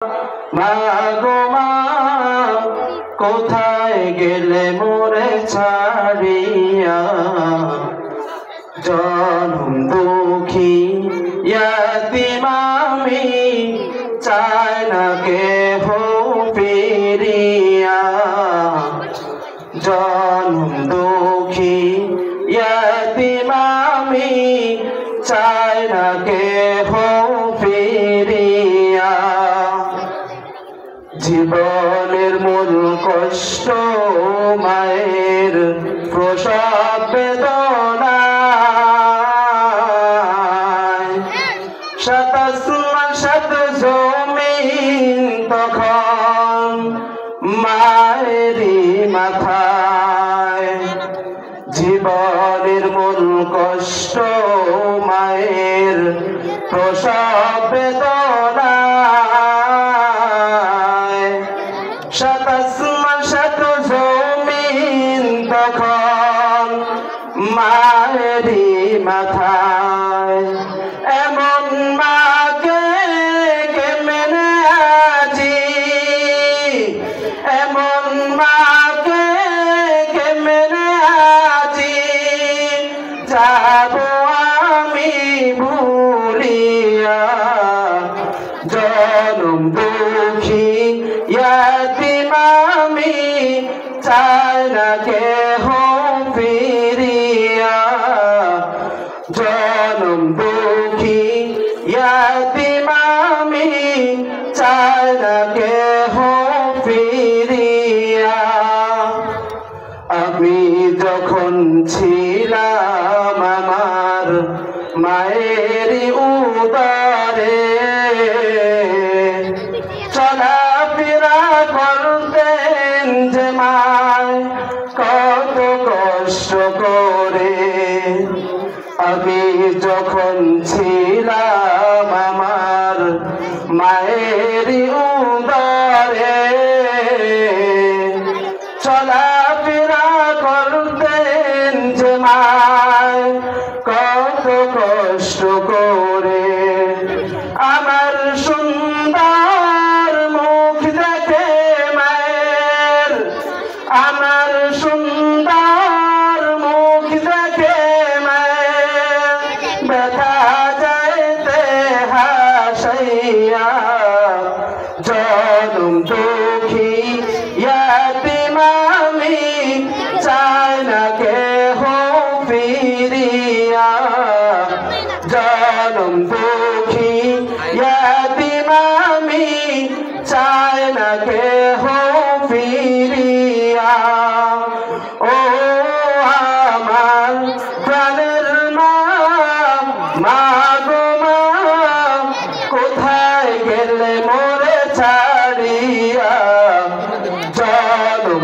মা গো মা কোথায় গেলে মোরে ছাড়িয়া জনম দুঃখী ইয়াতিম আমি চাই না কেহ ফিরিয়া জনম দুঃখী ইয়াতিম আমি চাই না কেহ ফিরিয়া জীবনের মূল কষ্ট মায়ের প্রসব বেদনায় শত আসমান শত জমিন তখন মায়েরই মাথায় জীবনের মূল কষ্ট মায়ের প্রসব বেদনায় শত আসমান শত জমিন তখন মায়েরই মাথায় এমন মাকে কেমনে আজি এমন মাকে কেমনে আজি যাব আমি ভুলিয়া জনম দুঃখী ইয়াতিম আমি চাই না কেহ ফিরিয়া জনম দুঃখী ইয়াতিম আমি চাই না কেহ ফিরিয়া আমি যখন ছিলাম আমার মায়ের উদরে চলাফেরা করতেন যে মায় কত কষ্ট করে আমি যখন ছিলাম আমার মায়ের উদরে চলাফেরা করতেন যে মায় কত কষ্ট করে আমার সুন্দর মুখ দেখে মায়ের আমার সুন্দর মুখ দেখে মায়ের ব্যথা যাইতে হাসাইয়া জনম দুঃখী ইয়াতিম আমি চাই না কেহ ফিরিয়া জনম দুঃখী ইয়াতিম আমি চাই না কেহ ফিরিয়া ও আমার প্রাণের মা মা গো মা কোথায় গেলে মোরে ছাড়িয়া জনম